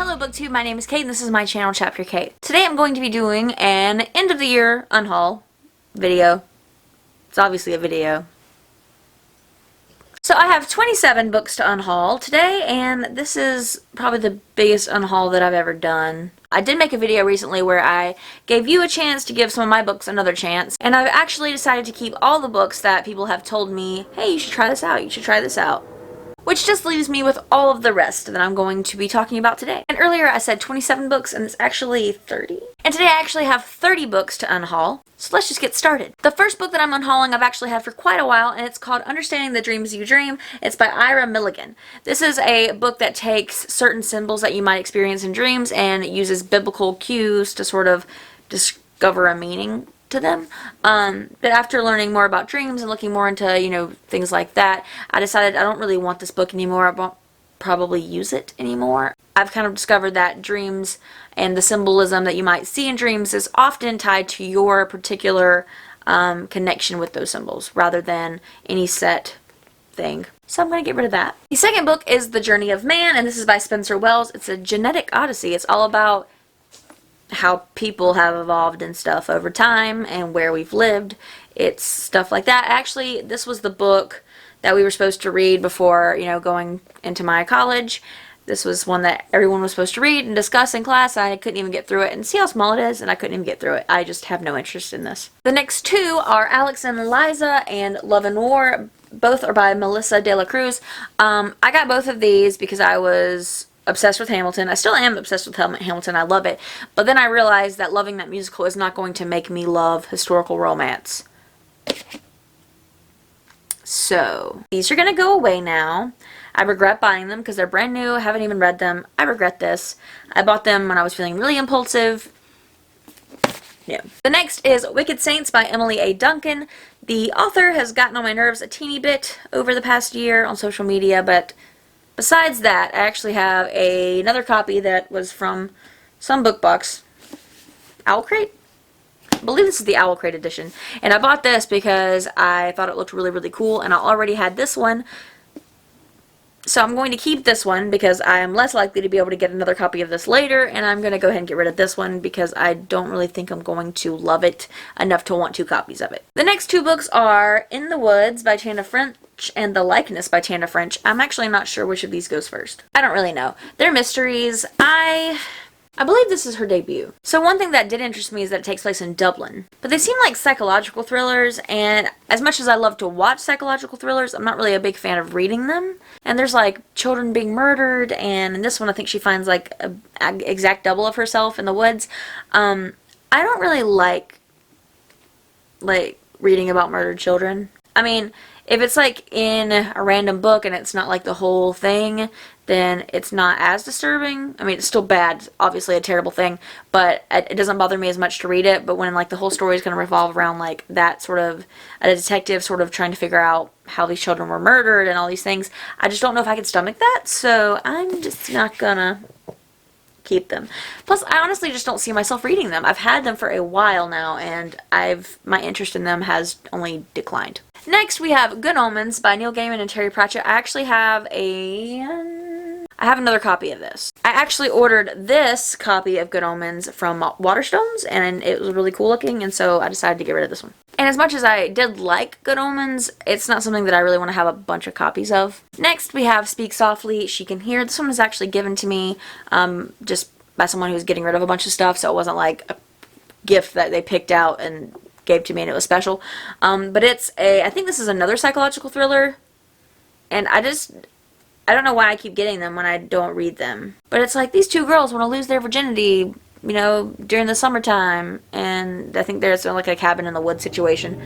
Hello BookTube, my name is Kate and this is my channel Chapter Kate. Today I'm going to be doing an end of the year unhaul video. It's obviously a video. So I have 27 books to unhaul today, and this is probably the biggest unhaul that I've ever done. I did make a video recently where I gave you a chance to give some of my books another chance, and I've actually decided to keep all the books that people have told me, hey, you should try this out, you should try this out. Which just leaves me with all of the rest that I'm going to be talking about today. And earlier I said 27 books, and it's actually 30. And today I actually have 30 books to unhaul, so let's just get started. The first book that I'm unhauling I've actually had for quite a while, and it's called Understanding the Dreams You Dream. It's by Ira Milligan. This is a book that takes certain symbols that you might experience in dreams and uses biblical cues to sort of discover a meaning to them. But after learning more about dreams and looking more into, things like that, I decided I don't really want this book anymore. I won't probably use it anymore. I've kind of discovered that dreams and the symbolism that you might see in dreams is often tied to your particular connection with those symbols rather than any set thing. So I'm going to get rid of that. The second book is The Journey of Man, and this is by Spencer Wells. It's a genetic odyssey. It's all about how people have evolved and stuff over time and where we've lived. It's stuff like that. Actually, this was the book that we were supposed to read before, going into my college. This was one that everyone was supposed to read and discuss in class. I couldn't even get through it. And see how small it is? And I couldn't even get through it. I just have no interest in this. The next two are Alex and Liza and Love and War. Both are by Melissa De La Cruz. I got both of these because I was obsessed with Hamilton. I still am obsessed with Hamilton. I love it. But then I realized that loving that musical is not going to make me love historical romance. So, these are going to go away now. I regret buying them because they're brand new. I haven't even read them. I regret this. I bought them when I was feeling really impulsive. Yeah. The next is Wicked Saints by Emily A. Duncan. The author has gotten on my nerves a teeny bit over the past year on social media, but besides that, I actually have another copy that was from some book box. Owl Crate? I believe this is the Owl Crate edition. And I bought this because I thought it looked really, really cool, and I already had this one. So I'm going to keep this one because I am less likely to be able to get another copy of this later, and I'm going to go ahead and get rid of this one because I don't really think I'm going to love it enough to want two copies of it. The next two books are In the Woods by Tana French and The Likeness by Tana French. I'm actually not sure which of these goes first. I don't really know. They're mysteries. I believe this is her debut. So one thing that did interest me is that it takes place in Dublin. But they seem like psychological thrillers, and as much as I love to watch psychological thrillers, I'm not really a big fan of reading them. And there's like children being murdered, and in this one I think she finds like an exact double of herself in the woods. I don't really like reading about murdered children. I mean, if it's like in a random book and it's not like the whole thing, then it's not as disturbing. I mean, it's still bad. It's obviously a terrible thing, but it doesn't bother me as much to read it. But when like the whole story is going to revolve around like that sort of a detective sort of trying to figure out how these children were murdered and all these things, I just don't know if I can stomach that. So I'm just not gonna keep them. Plus, I honestly just don't see myself reading them. I've had them for a while now, and my interest in them has only declined. Next, we have Good Omens by Neil Gaiman and Terry Pratchett. I actually have another copy of this. I actually ordered this copy of Good Omens from Waterstones, and it was really cool looking, and so I decided to get rid of this one. And as much as I did like Good Omens, it's not something that I really want to have a bunch of copies of. Next, we have Speak Softly, She Can Hear. This one was actually given to me just by someone who was getting rid of a bunch of stuff, so it wasn't like a gift that they picked out and gave to me and it was special. But I think this is another psychological thriller, and I don't know why I keep getting them when I don't read them. But it's like these two girls want to lose their virginity, during the summertime, and I think there's like a cabin in the woods situation.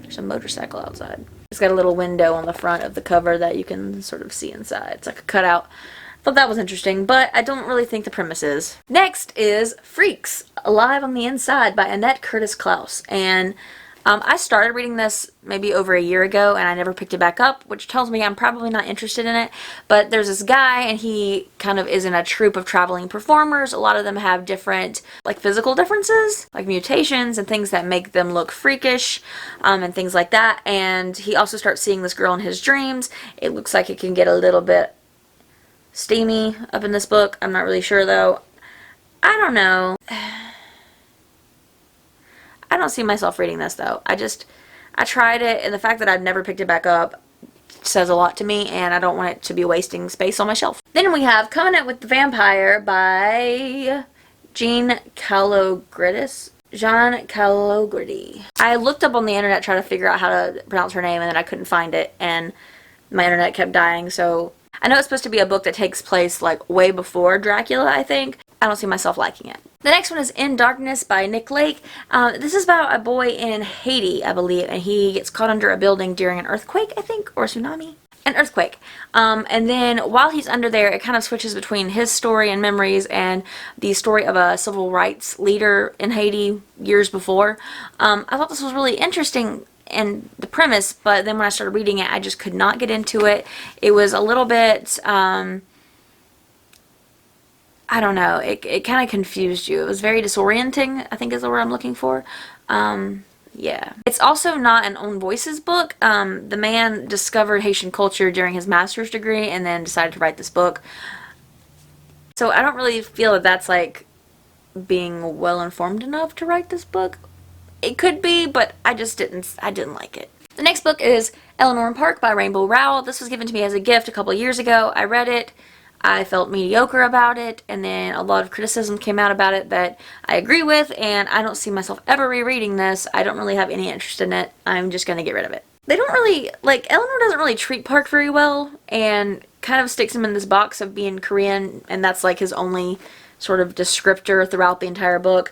There's a motorcycle outside. It's got a little window on the front of the cover that you can sort of see inside. It's like a cutout. Thought that was interesting, but I don't really think the premise is. Next is Freaks, Alive on the Inside by Annette Curtis Klaus. And I started reading this maybe over a year ago, and I never picked it back up, which tells me I'm probably not interested in it. But there's this guy, and he kind of is in a troupe of traveling performers. A lot of them have different, physical differences, like mutations and things that make them look freakish, and things like that. And he also starts seeing this girl in his dreams. It looks like it can get a little bit steamy up in this book. I'm not really sure though. I don't know. I don't see myself reading this though. I tried it, and the fact that I've never picked it back up says a lot to me, and I don't want it to be wasting space on my shelf. Then we have Covenant with the Vampire by Jean Calogridis. I looked up on the internet trying to figure out how to pronounce her name, and then I couldn't find it, and my internet kept dying, so I know it's supposed to be a book that takes place like way before Dracula, I think. I don't see myself liking it. The next one is In Darkness by Nick Lake. This is about a boy in Haiti, I believe, and he gets caught under a building during an earthquake, I think, or a tsunami. An earthquake. And then while he's under there, it kind of switches between his story and memories and the story of a civil rights leader in Haiti years before. I thought this was really interesting in the premise, but then when I started reading it, I just could not get into it. It was a little bit, I don't know, it kind of confused you. It was very disorienting, I think is the word I'm looking for. Yeah. It's also not an Own Voices book. The man discovered Haitian culture during his master's degree and then decided to write this book. So I don't really feel that that's like being well informed enough to write this book. It could be, but I didn't like it. The next book is Eleanor and Park by Rainbow Rowell. This was given to me as a gift a couple years ago. I read it. I felt mediocre about it, and then a lot of criticism came out about it that I agree with, and I don't see myself ever rereading this. I don't really have any interest in it. I'm just going to get rid of it. They don't really, like, Eleanor doesn't really treat Park very well, and kind of sticks him in this box of being Korean, and that's like his only sort of descriptor throughout the entire book.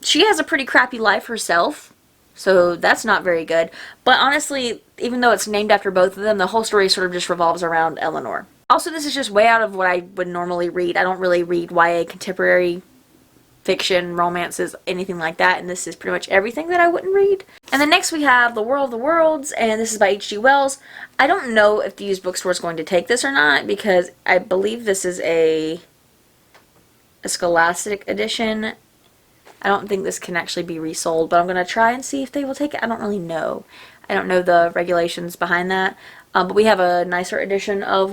She has a pretty crappy life herself, so that's not very good. But honestly, even though it's named after both of them, the whole story sort of just revolves around Eleanor. Also, this is just way out of what I would normally read. I don't really read YA contemporary fiction, romances, anything like that, and this is pretty much everything that I wouldn't read. And then next we have The War of the Worlds, and this is by H.G. Wells. I don't know if the used bookstore is going to take this or not, because I believe this is a Scholastic edition. I don't think this can actually be resold, but I'm going to try and see if they will take it. I don't really know. I don't know the regulations behind that. But we have a nicer edition of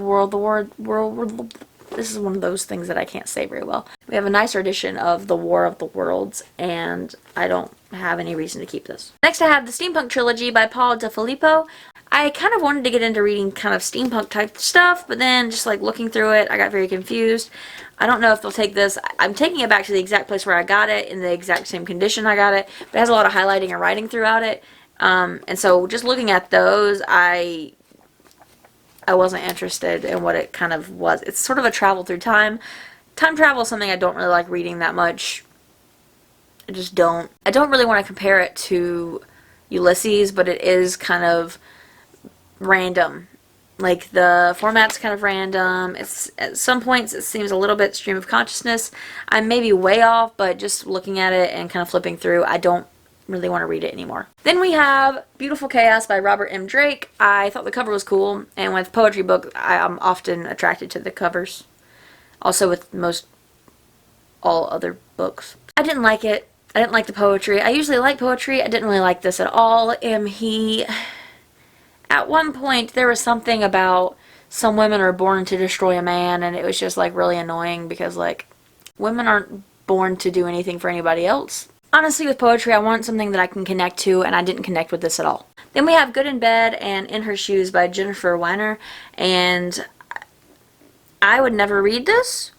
this is one of those things that I can't say very well. We have a nicer edition of The War of the Worlds, and I don't have any reason to keep this. Next I have the Steampunk Trilogy by Paul DeFilippo. I kind of wanted to get into reading kind of steampunk type stuff, but then just like looking through it, I got very confused. I don't know if they'll take this. I'm taking it back to the exact place where I got it, in the exact same condition I got it, but it has a lot of highlighting and writing throughout it. And so just looking at those, I wasn't interested in what it kind of was. It's sort of a travel through time. Time travel is something I don't really like reading that much. I just don't. I don't really want to compare it to Ulysses, but it is kind of random. Like, the format's kind of random. It's, at some points it seems a little bit stream of consciousness. I may be way off, but just looking at it and kind of flipping through, I don't really want to read it anymore. Then we have Beautiful Chaos by Robert M. Drake. I thought the cover was cool, and with poetry books, I'm often attracted to the covers. Also with most all other books. I didn't like it. I didn't like the poetry. I usually like poetry. I didn't really like this at all. At one point, there was something about some women are born to destroy a man, and it was just like really annoying because like women aren't born to do anything for anybody else. Honestly, with poetry, I want something that I can connect to, and I didn't connect with this at all. Then we have Good in Bed and In Her Shoes by Jennifer Weiner, and I would never read this.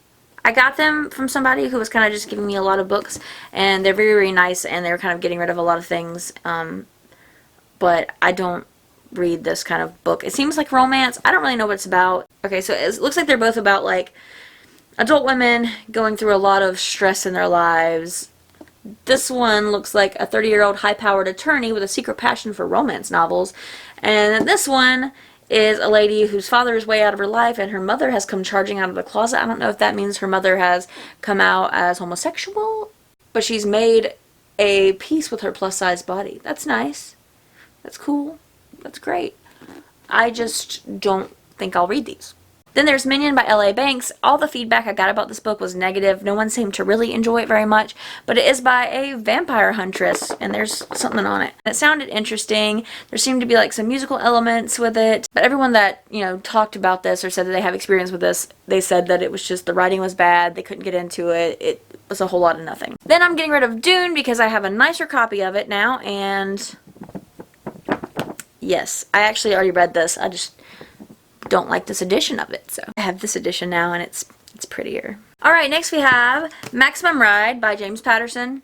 I got them from somebody who was kind of just giving me a lot of books, and they're very, very nice, and they're kind of getting rid of a lot of things, but I don't read this kind of book. It seems like romance. I don't really know what it's about. Okay, so it looks like they're both about, like, adult women going through a lot of stress in their lives. This one looks like a 30-year-old high-powered attorney with a secret passion for romance novels. And this one is a lady whose father is way out of her life and her mother has come charging out of the closet. I don't know if that means her mother has come out as homosexual, but she's made a peace with her plus-size body. That's nice. That's cool. That's great. I just don't think I'll read these. Then there's Minion by L.A. Banks. All the feedback I got about this book was negative. No one seemed to really enjoy it very much, but it is by a vampire huntress, and there's something on it. It sounded interesting. There seemed to be like some musical elements with it, but everyone that, you know, talked about this or said that they have experience with this, they said that it was just the writing was bad, they couldn't get into it, it was a whole lot of nothing. Then I'm getting rid of Dune because I have a nicer copy of it now, and yes, I actually already read this. I just don't like this edition of it, so I have this edition now, and it's prettier. Alright, next we have Maximum Ride by James Patterson.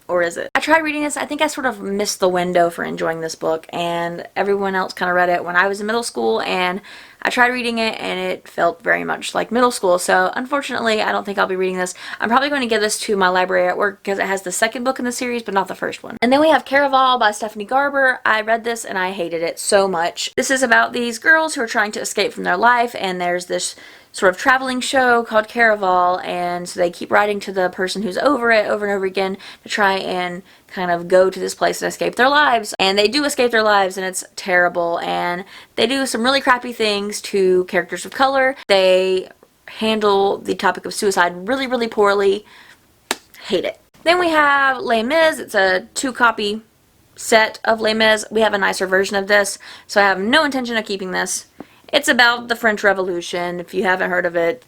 Or is it? I tried reading this. I think I sort of missed the window for enjoying this book, and everyone else kind of read it when I was in middle school, and I tried reading it and it felt very much like middle school, so unfortunately I don't think I'll be reading this. I'm probably going to give this to my library at work because it has the second book in the series but not the first one. And then we have Caraval by Stephanie Garber. I read this and I hated it so much. This is about these girls who are trying to escape from their life, and there's this sort of traveling show called Caraval, and so they keep writing to the person who's over it over and over again to try and kind of go to this place and escape their lives. And they do escape their lives, and it's terrible, and they do some really crappy things to characters of color. They handle the topic of suicide really, really poorly. Hate it. Then we have Les Mis. It's a 2-copy set of Les Mis. We have a nicer version of this, so I have no intention of keeping this. It's about the French Revolution. If you haven't heard of it,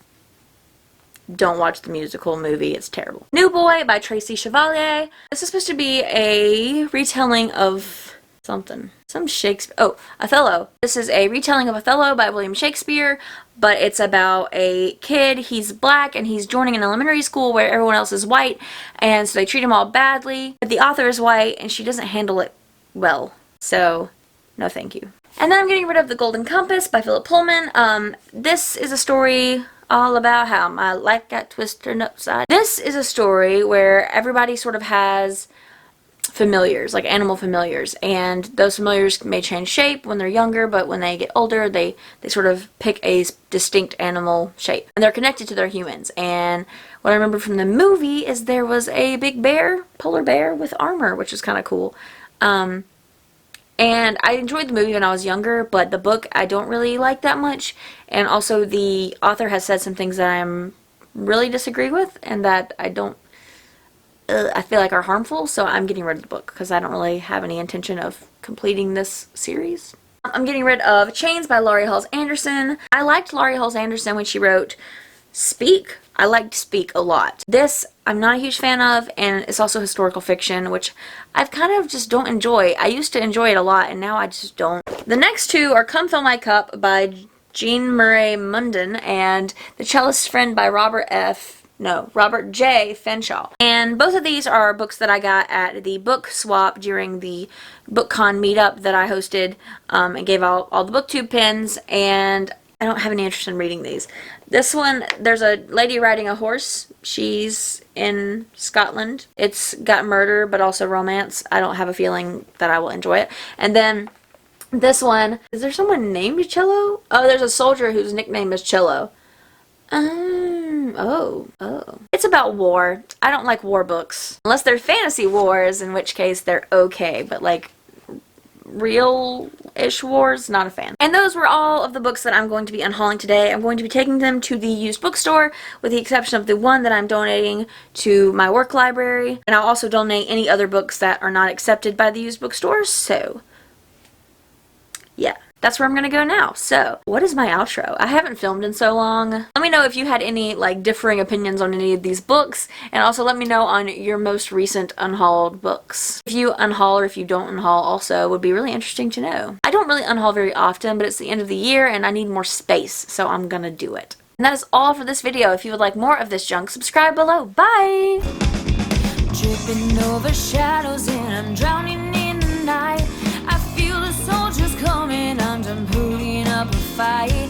don't watch the musical movie. It's terrible. New Boy by Tracy Chevalier. This is supposed to be a retelling of something. Some Shakespeare. Oh, Othello. This is a retelling of Othello by William Shakespeare, but it's about a kid. He's black and he's joining an elementary school where everyone else is white, and so they treat him all badly. But the author is white and she doesn't handle it well. So, no thank you. And then I'm getting rid of The Golden Compass by Philip Pullman. This is a story all about how my life got twisted upside. This is a story where everybody sort of has familiars, like animal familiars, and those familiars may change shape when they're younger, but when they get older, they sort of pick a distinct animal shape. And they're connected to their humans. And what I remember from the movie is there was a big bear, polar bear, with armor, which is kind of cool. And I enjoyed the movie when I was younger, but the book I don't really like that much. And also the author has said some things that I really disagree with and that I don't, I feel like are harmful, so I'm getting rid of the book because I don't really have any intention of completing this series. I'm getting rid of Chains by Laurie Halse Anderson. I liked Laurie Halse Anderson when she wrote Speak. I liked Speak a lot. This I'm not a huge fan of, and it's also historical fiction, which I've kind of just don't enjoy. I used to enjoy it a lot, and now I just don't. The next two are Come Fill My Cup by Jean Murray Munden and The Cellist's Friend by Robert J. Fenshaw. And both of these are books that I got at the book swap during the BookCon meetup that I hosted, and gave out all the booktube pins, and I don't have any interest in reading these. This one, there's a lady riding a horse. She's in Scotland. It's got murder, but also romance. I don't have a feeling that I will enjoy it. And then this one, is there someone named Cello? Oh, there's a soldier whose nickname is Cello. Oh. It's about war. I don't like war books. Unless they're fantasy wars, in which case they're okay, but like real-ish wars, not a fan. And those were all of the books that I'm going to be unhauling today. I'm going to be taking them to the used bookstore, with the exception of the one that I'm donating to my work library. And I'll also donate any other books that are not accepted by the used bookstore, so yeah. That's where I'm going to go now. So, what is my outro? I haven't filmed in so long. Let me know if you had any, like, differing opinions on any of these books, and also let me know on your most recent unhauled books. If you unhaul or if you don't unhaul also would be really interesting to know. I don't really unhaul very often, but it's the end of the year and I need more space, so I'm gonna do it. And that is all for this video. If you would like more of this junk, subscribe below. Bye! Tripping over shadows and I'm drowning in the night. I feel the soldiers coming, I'm putting up a fight.